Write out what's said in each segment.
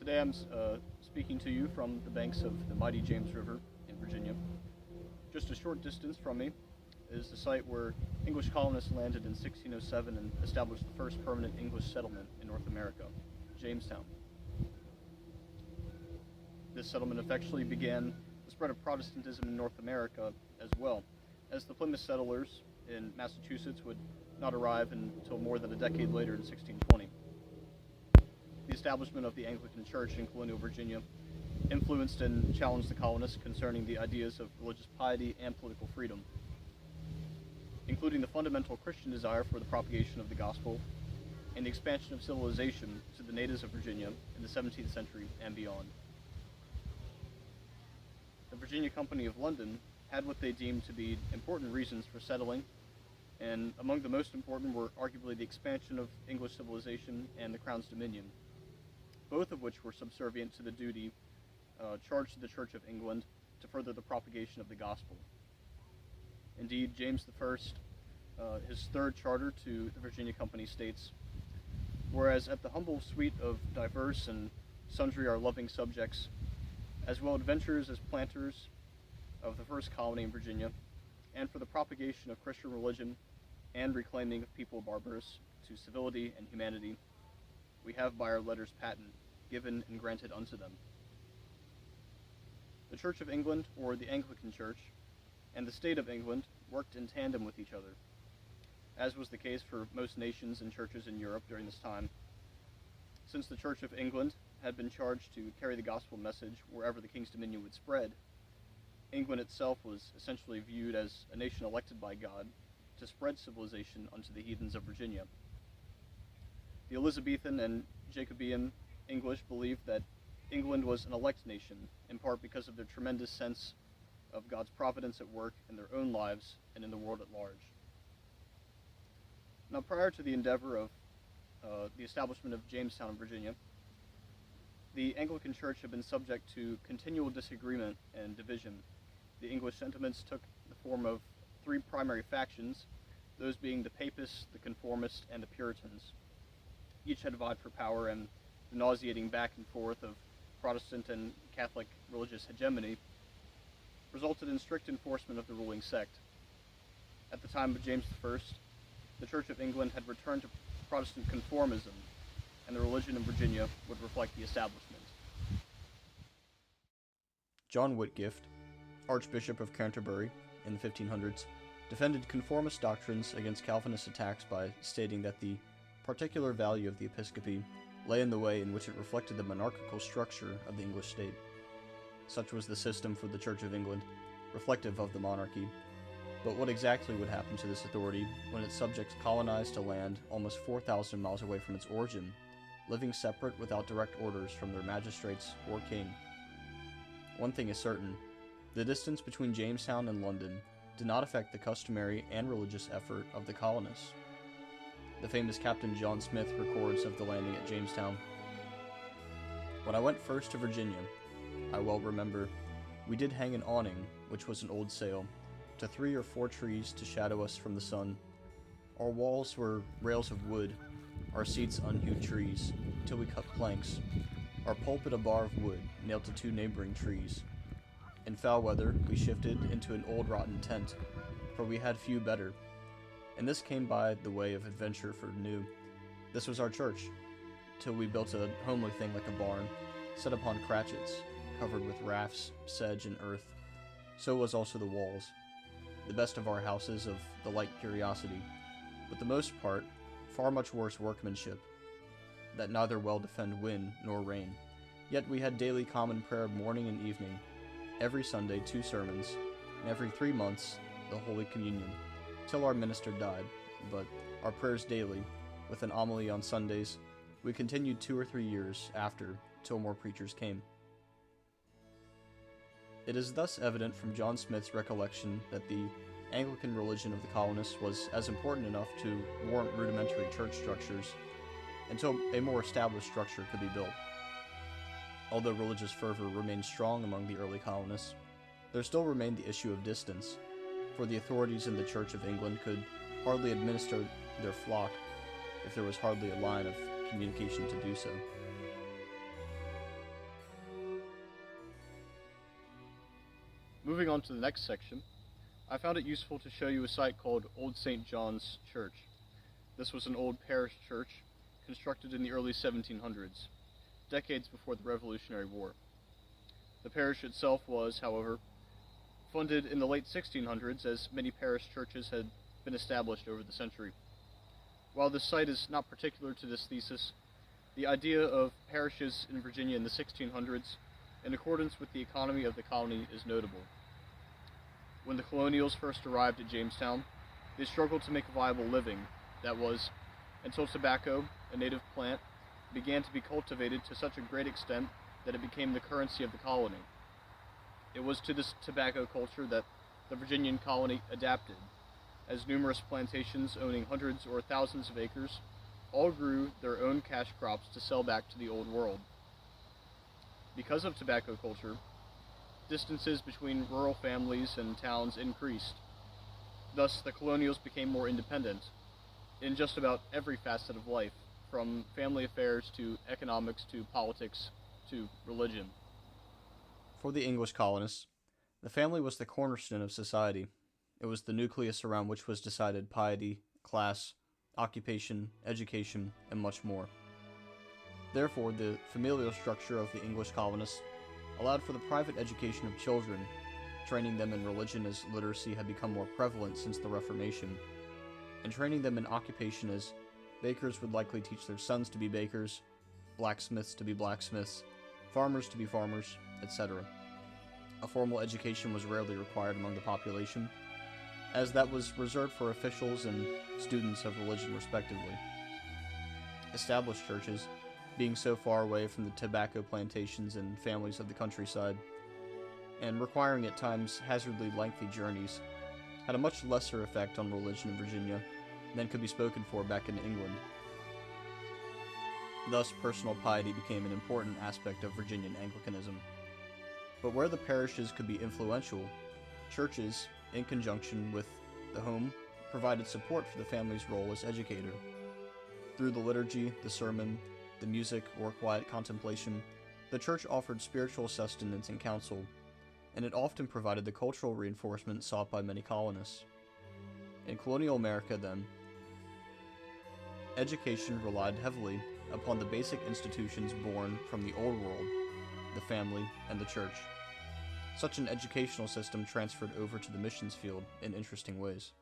Today I'm speaking to you from the banks of the mighty James River in Virginia. Just a short distance from me is the site where English colonists landed in 1607 and established the first permanent English settlement in North America, Jamestown. This settlement effectually began the spread of Protestantism in North America as well, as the Plymouth settlers in Massachusetts would not arrive until more than a decade later in 1620. The establishment of the Anglican Church in Colonial Virginia influenced and challenged the colonists concerning the ideas of religious piety and political freedom, including the fundamental Christian desire for the propagation of the gospel and the expansion of civilization to the natives of Virginia in the 17th century and beyond. The Virginia Company of London had what they deemed to be important reasons for settling, and among the most important were arguably the expansion of English civilization and the Crown's dominion, both of which were subservient to the duty charged to the Church of England to further the propagation of the gospel. Indeed, James I, his third charter to the Virginia Company states, "Whereas at the humble suite of diverse and sundry our loving subjects, as well adventurers as planters of the first colony in Virginia, and for the propagation of Christian religion and reclaiming of people barbarous to civility and humanity, we have by our letters patent given and granted unto them." The Church of England, or the Anglican Church, and the State of England worked in tandem with each other, as was the case for most nations and churches in Europe during this time. Since the Church of England had been charged to carry the gospel message wherever the King's dominion would spread, England itself was essentially viewed as a nation elected by God to spread civilization unto the heathens of Virginia. The Elizabethan and Jacobean English believed that England was an elect nation, in part because of their tremendous sense of God's providence at work in their own lives and in the world at large. Now, prior to the endeavor of the establishment of Jamestown, Virginia, the Anglican Church had been subject to continual disagreement and division. The English sentiments took the form of three primary factions, those being the Papists, the Conformists, and the Puritans. Each had vied for power, and the nauseating back and forth of Protestant and Catholic religious hegemony resulted in strict enforcement of the ruling sect. At the time of James I, the Church of England had returned to Protestant conformism, and the religion in Virginia would reflect the establishment. John Whitgift, Archbishop of Canterbury in the 1500s, defended conformist doctrines against Calvinist attacks by stating that the particular value of the episcopacy lay in the way in which it reflected the monarchical structure of the English state. Such was the system for the Church of England, reflective of the monarchy. But what exactly would happen to this authority when its subjects colonized a land almost 4,000 miles away from its origin, living separate without direct orders from their magistrates or king? One thing is certain: the distance between Jamestown and London did not affect the customary and religious effort of the colonists. The famous Captain John Smith records of the landing at Jamestown. "When I went first to Virginia, I well remember, we did hang an awning, which was an old sail, to 3 or 4 trees to shadow us from the sun. Our walls were rails of wood, our seats unhewed trees, till we cut planks, our pulpit a bar of wood nailed to 2 neighboring trees. In foul weather we shifted into an old rotten tent, for we had few better, and this came by the way of adventure for new. This was our church, till we built a homely thing like a barn, set upon cratchits, covered with rafts, sedge, and earth. So was also the walls. The best of our houses of the like curiosity, but the most part far much worse workmanship, that neither well defend wind nor rain. Yet we had daily common prayer morning and evening, every Sunday 2 sermons, and every 3 months the Holy Communion, till our minister died, but our prayers daily, with an homily on Sundays, we continued 2 or 3 years after, till more preachers came." It is thus evident from John Smith's recollection that the Anglican religion of the colonists was as important enough to warrant rudimentary church structures until a more established structure could be built. Although religious fervor remained strong among the early colonists, there still remained the issue of distance, for the authorities in the Church of England could hardly administer their flock if there was hardly a line of communication to do so. Moving on to the next section, I found it useful to show you a site called Old St. John's Church. This was an old parish church constructed in the early 1700s, decades before the Revolutionary War. The parish itself was, however, funded in the late 1600s, as many parish churches had been established over the century. While this site is not particular to this thesis, the idea of parishes in Virginia in the 1600s, in accordance with the economy of the colony, is notable. When the Colonials first arrived at Jamestown, they struggled to make a viable living, that was, until tobacco, a native plant, began to be cultivated to such a great extent that it became the currency of the colony. It was to this tobacco culture that the Virginian colony adapted, as numerous plantations owning hundreds or thousands of acres all grew their own cash crops to sell back to the Old World. Because of tobacco culture, distances between rural families and towns increased. Thus, the Colonials became more independent in just about every facet of life, from family affairs to economics to politics to religion. For the English colonists, the family was the cornerstone of society. It was the nucleus around which was decided piety, class, occupation, education, and much more. Therefore, the familial structure of the English colonists allowed for the private education of children, training them in religion as literacy had become more prevalent since the Reformation, and training them in occupation as bakers would likely teach their sons to be bakers, blacksmiths to be blacksmiths, farmers to be farmers, etc. A formal education was rarely required among the population, as that was reserved for officials and students of religion respectively. Established churches, being so far away from the tobacco plantations and families of the countryside, and requiring at times hazardly lengthy journeys, had a much lesser effect on religion in Virginia than could be spoken for back in England. Thus, personal piety became an important aspect of Virginian Anglicanism. But where the parishes could be influential, churches, in conjunction with the home, provided support for the family's role as educator. Through the liturgy, the sermon, the music, or quiet contemplation, the church offered spiritual sustenance and counsel, and it often provided the cultural reinforcement sought by many colonists. In colonial America, then, education relied heavily upon the basic institutions born from the Old World, the family, and the church. Such an educational system transferred over to the missions field in interesting ways.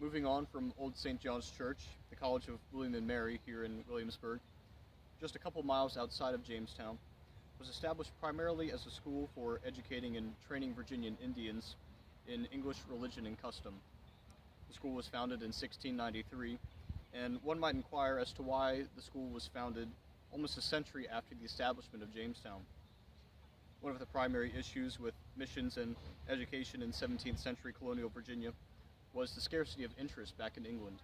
Moving on from Old St. John's Church, the College of William and Mary here in Williamsburg, just a couple miles outside of Jamestown, was established primarily as a school for educating and training Virginian Indians in English religion and custom. The school was founded in 1693, and one might inquire as to why the school was founded almost a century after the establishment of Jamestown. One of the primary issues with missions and education in 17th century colonial Virginia was the scarcity of interest back in England.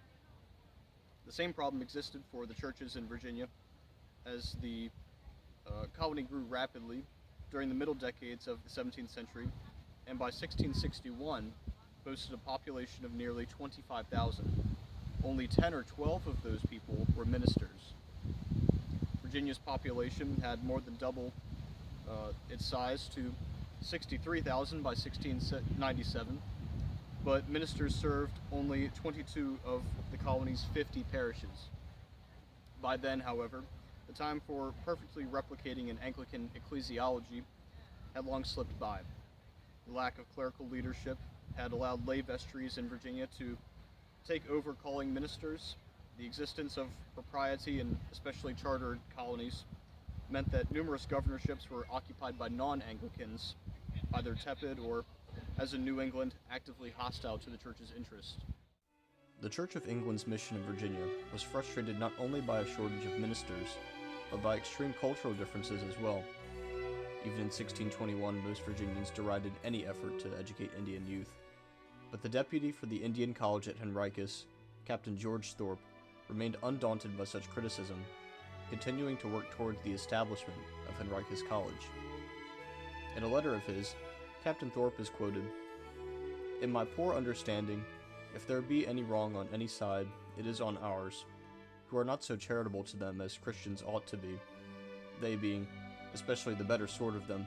The same problem existed for the churches in Virginia as the colony grew rapidly during the middle decades of the 17th century, and by 1661 boasted a population of nearly 25,000. Only 10 or 12 of those people were ministers. Virginia's population had more than double its size to 63,000 by 1697, but ministers served only 22 of the colony's 50 parishes. By then, however, the time for perfectly replicating an Anglican ecclesiology had long slipped by. The lack of clerical leadership had allowed lay vestries in Virginia to take over calling ministers. The existence of propriety and especially chartered colonies meant that numerous governorships were occupied by non-Anglicans, either tepid or, as in New England, actively hostile to the church's interests. The Church of England's mission in Virginia was frustrated not only by a shortage of ministers, but by extreme cultural differences as well. Even in 1621, most Virginians derided any effort to educate Indian youth. But the deputy for the Indian College at Henricus, Captain George Thorpe, remained undaunted by such criticism, continuing to work towards the establishment of Henricus College. In a letter of his, Captain Thorpe is quoted, "In my poor understanding, if there be any wrong on any side, it is on ours, who are not so charitable to them as Christians ought to be, they being, especially the better sort of them,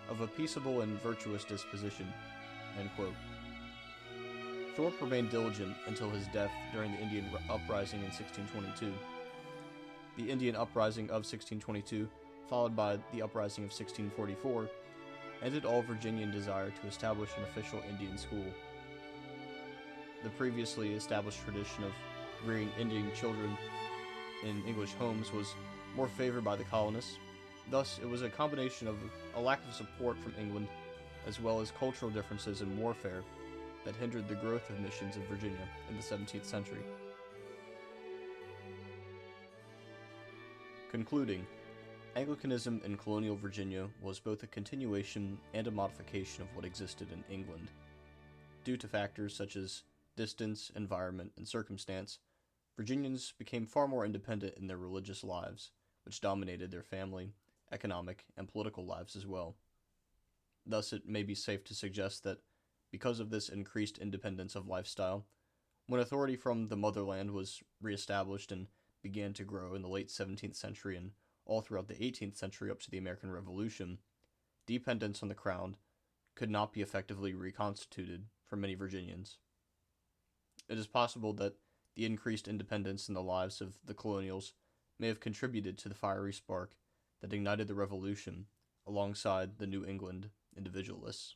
of a peaceable and virtuous disposition." End quote. Thorpe remained diligent until his death during the Indian Uprising in 1622. The Indian Uprising of 1622, followed by the Uprising of 1644, ended all Virginian desire to establish an official Indian school. The previously established tradition of rearing Indian children in English homes was more favored by the colonists. Thus, it was a combination of a lack of support from England, as well as cultural differences in warfare, that hindered the growth of missions in Virginia in the 17th century. Concluding, Anglicanism in colonial Virginia was both a continuation and a modification of what existed in England. Due to factors such as distance, environment, and circumstance, Virginians became far more independent in their religious lives, which dominated their family, economic, and political lives as well. Thus, it may be safe to suggest that, because of this increased independence of lifestyle, when authority from the motherland was reestablished and began to grow in the late 17th century and all throughout the 18th century up to the American Revolution, dependence on the crown could not be effectively reconstituted for many Virginians. It is possible that the increased independence in the lives of the colonials may have contributed to the fiery spark that ignited the Revolution alongside the New England individualists.